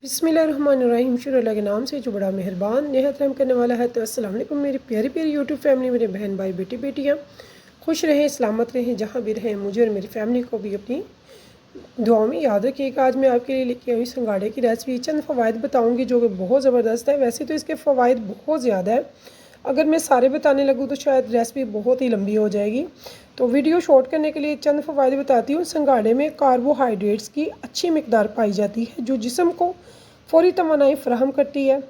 बिस्मिल्लाहिर्रहमानिर्रहीम। शुरू अल्लाह के नाम से जो बड़ा मेहरबान निहायत रहम करने वाला है। तो अस्सलाम वालेकुम मेरी प्यारी प्यारी यूट्यूब फैमिली, मेरे बहन भाई बेटी बेटियाँ खुश रहें, सलामत रहें, जहाँ भी रहें। मुझे और मेरी फैमिली को भी अपनी दुआओं में याद रखिएगा। आज मैं आपके लिए लेके आई संगाड़े की रेसिपी। चंद फ़वाइद बताऊँगी जो कि बहुत ज़बरदस्त है। वैसे तो इसके फ़वाइद बहुत ज़्यादा है, अगर मैं सारे बताने लगूँ तो शायद रेसिपी बहुत ही लंबी हो जाएगी। तो वीडियो शॉर्ट करने के लिए चंद फ़वाइद बताती हूँ। संगाड़े में कार्बोहाइड्रेट्स की अच्छी मिकदार पाई जाती है जो जिस्म को फ़ौरी तवानाई फ़राहम करती है।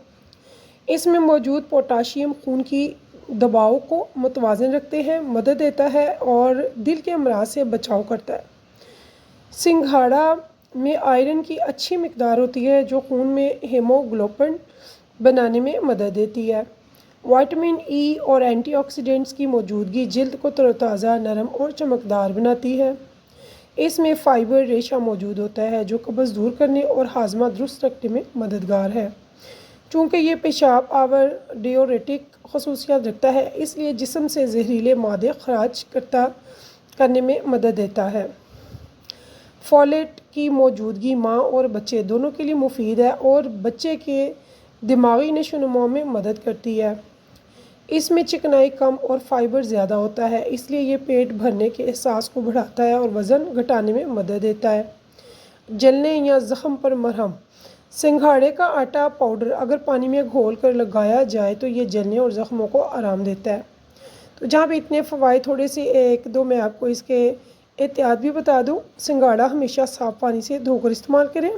इसमें मौजूद पोटाशियम खून की दबाव को मुतवाज़न रखते हैं, मदद देता है और दिल के अमराज से बचाव करता है। सिंघाड़ा में आयरन की अच्छी मिकदार होती है जो खून में हीमोग्लोबिन बनाने में मदद देती है। विटामिन ई और एंटीऑक्सीडेंट्स की मौजूदगी जल्द को तरोताज़ा, नरम और चमकदार बनाती है। इसमें फ़ाइबर रेशा मौजूद होता है जो कब्ज़ दूर करने और हाजमा दुरुस्त रखने में मददगार है। चूँकि ये पेशाब आवर डियोरेटिक खसूसियात रखता है, इसलिए जिस्म से जहरीले मादे खराज करने में मदद देता है। फोलेट की मौजूदगी माँ और बच्चे दोनों के लिए मुफीद है और बच्चे के दिमागी नशोनुमा में मदद करती है। इसमें चिकनाई कम और फाइबर ज़्यादा होता है, इसलिए ये पेट भरने के एहसास को बढ़ाता है और वज़न घटाने में मदद देता है। जलने या ज़ख़म पर मरहम। सिंघाड़े का आटा पाउडर अगर पानी में घोल कर लगाया जाए तो ये जलने और ज़ख़मों को आराम देता है। तो जहाँ भी इतने फ़वाइद, थोड़े से एक दो मैं आपको इसके एहतियात भी बता दूँ। सिंघाड़ा हमेशा साफ़ पानी से धोकर इस्तेमाल करें।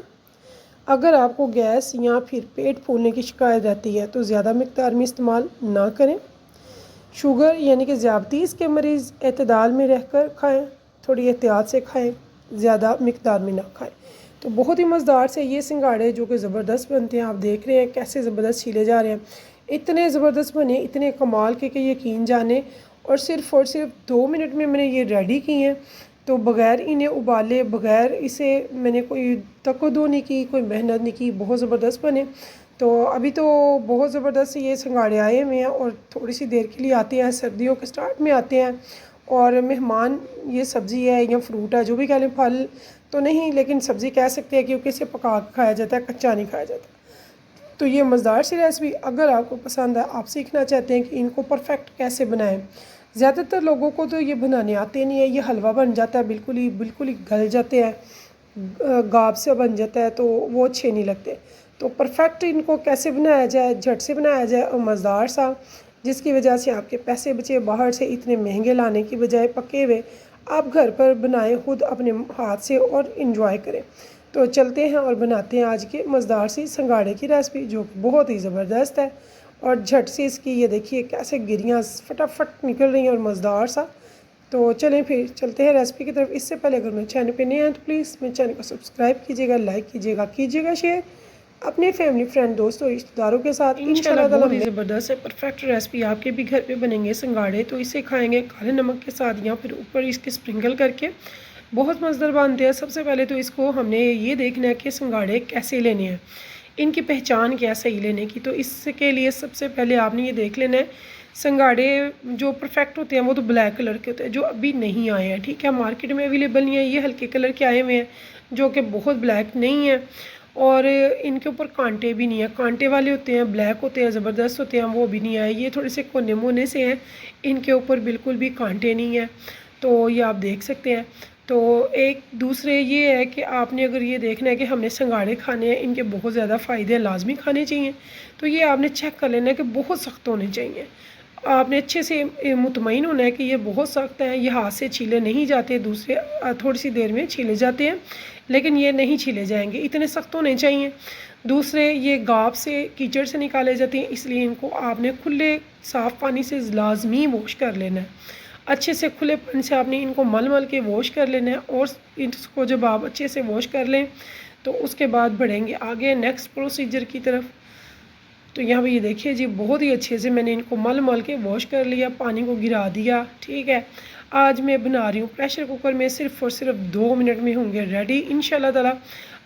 अगर आपको गैस या फिर पेट फूलने की शिकायत रहती है तो ज़्यादा मिकदार में इस्तेमाल ना करें। शुगर यानी कि ज़्यादतीस के मरीज़ एतदाल में रहकर खाएं, थोड़ी एहतियात से खाएं, ज़्यादा मिकदार में ना खाएं। तो बहुत ही मज़ेदार से ये सिंघाड़े जो कि ज़बरदस्त बनते हैं, आप देख रहे हैं कैसे ज़बरदस्त छीले जा रहे हैं। इतने ज़बरदस्त बने, इतने कमाल के कि यकीन जाने। और सिर्फ 2 मिनट में मैंने ये रेडी किए हैं। तो बग़ैर इन्हें उबाले, बग़ैर इसे मैंने कोई तकदो नहीं की, कोई मेहनत नहीं की, बहुत ज़बरदस्त बने। तो अभी तो बहुत ज़बरदस्त ये सिंघाड़े आए हुए हैं और थोड़ी सी देर के लिए आते हैं, सर्दियों के स्टार्ट में आते हैं। और मेहमान ये सब्ज़ी है या फ्रूट है, जो भी कह लें, फल तो नहीं लेकिन सब्ज़ी कह सकते हैं क्योंकि इसे पका के खाया जाता है, कच्चा नहीं खाया जाता। तो ये मज़ेदार सी रेसिपी अगर आपको पसंद है, आप सीखना चाहते हैं कि इनको परफेक्ट कैसे बनाएं। ज़्यादातर लोगों को तो ये बनाने आते नहीं है, ये हलवा बन जाता है, बिल्कुल ही गल जाते हैं, गाब से बन जाता है, तो वो अच्छे नहीं लगते। तो परफेक्ट इनको कैसे बनाया जाए, झट से बनाया जाए और मज़ेदार सा, जिसकी वजह से आपके पैसे बचे। बाहर से इतने महंगे लाने की बजाय पके हुए आप घर पर बनाएं खुद अपने हाथ से और इन्जॉय करें। तो चलते हैं और बनाते हैं आज के मज़ेदार सी सिंघाड़े की रेसिपी जो बहुत ही ज़बरदस्त है। और झट से इसकी ये देखिए कैसे गिरियाँ फटाफट निकल रही हैं और मज़ेदार सा। तो चलें फिर चलते हैं रेसिपी की तरफ। इससे पहले अगर मेरे चैनल पे नए हैं तो प्लीज़ मेरे चैनल को सब्सक्राइब कीजिएगा, लाइक कीजिएगा शेयर अपने फैमिली फ्रेंड दोस्तों रिश्तेदारों के साथ। इंशाल्लाह बहुत ही ज़बरदस्त है, परफेक्ट रेसिपी आपके भी घर पे बनेंगे सिंघाड़े। तो इसे खाएंगे काले नमक के साथ या फिर ऊपर इसके स्प्रिंकल करके, बहुत मज़ेदार बनते हैं। सबसे पहले तो इसको हमने ये देखना है कि सिंघाड़े कैसे लेने हैं, इनकी पहचान क्या सही लेने की। तो इसके लिए सबसे पहले आपने ये देख लेना है, सिंघाड़े जो परफेक्ट होते हैं वो तो ब्लैक कलर के होते हैं, जो अभी नहीं आए हैं, ठीक है, मार्केट में अवेलेबल नहीं है। ये हल्के कलर के आए हुए हैं जो कि बहुत ब्लैक नहीं है और इनके ऊपर कांटे भी नहीं है। कांटे वाले होते हैं, ब्लैक होते हैं, ज़बरदस्त होते हैं, वो भी नहीं आए। ये थोड़े से कोने मोने से हैं, इनके ऊपर बिल्कुल भी कांटे नहीं हैं। तो ये आप देख सकते हैं। तो एक दूसरे ये है कि आपने अगर ये देखना है कि हमने सिंघाड़े खाने हैं, इनके बहुत ज़्यादा फ़ायदे हैं, लाजमी खाने चाहिए। तो ये आपने चेक कर लेना है कि बहुत सख्त होने चाहिए। आपने अच्छे से मुतमईन होना है कि ये बहुत सख्त हैं, ये हाथ से छीले नहीं जाते, दूसरे थोड़ी सी देर में छीले जाते हैं, लेकिन ये नहीं छीले जाएंगे, इतने सख्त होने चाहिए। दूसरे ये गाप से, कीचड़ से निकाले जाते हैं, इसलिए इनको आपने खुले साफ़ पानी से लाजमी वॉश कर लेना है। अच्छे से खुले पानी से आपने इनको मल के वॉश कर लेना है। और इसको जब आप अच्छे से वॉश कर लें तो उसके बाद बढ़ेंगे आगे नेक्स्ट प्रोसीजर की तरफ। तो यहाँ पे ये देखिए जी, बहुत ही अच्छे से मैंने इनको मल के वॉश कर लिया, पानी को गिरा दिया, ठीक है। आज मैं बना रही हूँ प्रेशर कुकर में, सिर्फ़ और सिर्फ 2 मिनट में होंगे रेडी इंशाल्लाह ताला।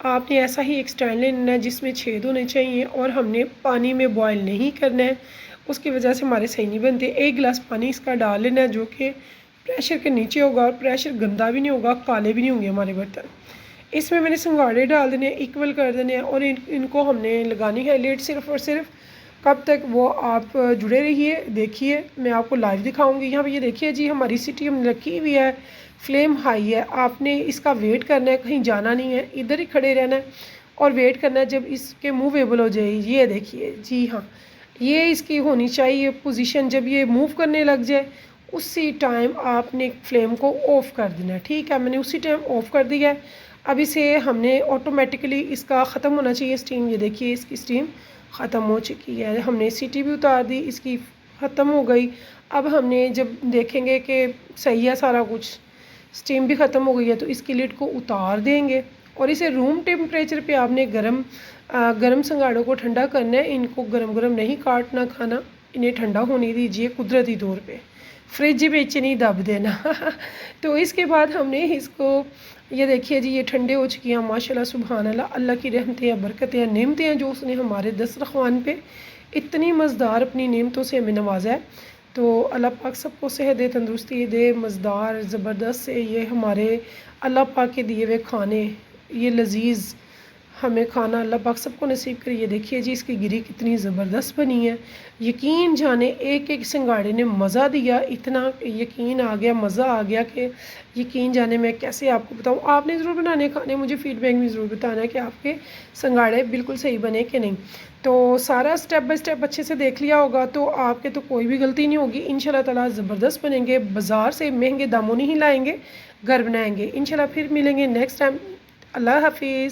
आपने ऐसा ही एक स्टैंड लेना है जिसमें छेद होने चाहिए और हमने पानी में बॉयल नहीं करना है, उसकी वजह से हमारे सही नहीं बनते। 1 गिलास पानी इसका डाल लेना है जो कि प्रेशर के नीचे होगा और प्रेशर गंदा भी नहीं होगा, काले भी नहीं होंगे हमारे बर्तन। इसमें मैंने सिंगाड़े डाल देने हैं, इक्वल कर देने हैं और इनको हमने लगानी है लिड सिर्फ़ और सिर्फ। कब तक वो आप जुड़े रहिए, देखिए मैं आपको लाइव दिखाऊंगी। यहाँ पे ये देखिए जी हमारी सिटी हमने रखी हुई है, फ्लेम हाई है। आपने इसका वेट करना है, कहीं जाना नहीं है, इधर ही खड़े रहना है और वेट करना है जब इसके मूवेबल हो जाए। ये देखिए जी हाँ, ये इसकी होनी चाहिए पोजीशन। जब ये मूव करने लग जाए उसी टाइम आपने फ्लेम को ऑफ़ कर देना है। ठीक है, मैंने उसी टाइम ऑफ़ कर दिया है। अब इसे हमने ऑटोमेटिकली इसका ख़त्म होना चाहिए स्टीम। ये देखिए इसकी स्टीम ख़त्म हो चुकी है। हमने सीटी भी उतार दी, इसकी ख़त्म हो गई। अब हमने जब देखेंगे कि सही है सारा कुछ, स्टीम भी ख़त्म हो गई है, तो इसकी लिड को उतार देंगे और इसे रूम टेम्परेचर पे आपने गरम सिंगाड़ों को ठंडा करना है। इनको गरम गरम नहीं काटना खाना, इन्हें ठंडा होने दीजिए कुदरती तौर पे, फ्रिज में नहीं दब देना। तो इसके बाद हमने इसको, ये देखिए जी ये ठंडे हो चुकी हैं माशाल्लाह सुभान अल्लाह। अल्लाह की रहमतें हैं, बरकतें हैं, नेमतें हैं जो उसने हमारे दस्तरख़्वान पे इतनी मज़ेदार अपनी नेमतों से हमें नवाजा है। तो अल्लाह पाक सबको सेहत दे, तंदुरुस्ती दे, मज़ेदार ज़बरदस्त से ये हमारे अल्लाह पाक के दिए हुए खाने, ये लजीज़ हमें खाना अल्लाह पाक सबको नसीब करे। ये देखिए जी इसकी गिरी कितनी ज़बरदस्त बनी है। यकीन जाने एक एक सिंगाड़े ने मज़ा दिया, इतना यकीन आ गया, मज़ा आ गया कि यकीन जाने मैं कैसे आपको बताऊँ। आपने ज़रूर बनाने खाने, मुझे फ़ीडबैक में ज़रूर बताना है कि आपके सिंगाड़े बिल्कुल सही बने कि नहीं। तो सारा स्टेप बाय स्टेप अच्छे से देख लिया होगा तो आपके तो कोई भी गलती नहीं होगी। इंशाल्लाह ताला ज़बरदस्त बनेंगे, बाज़ार से महंगे दामों नहीं लाएँगे, घर बनाएँगे। इंशाल्लाह फिर मिलेंगे नेक्स्ट टाइम। अल्लाह हाफ़िज़।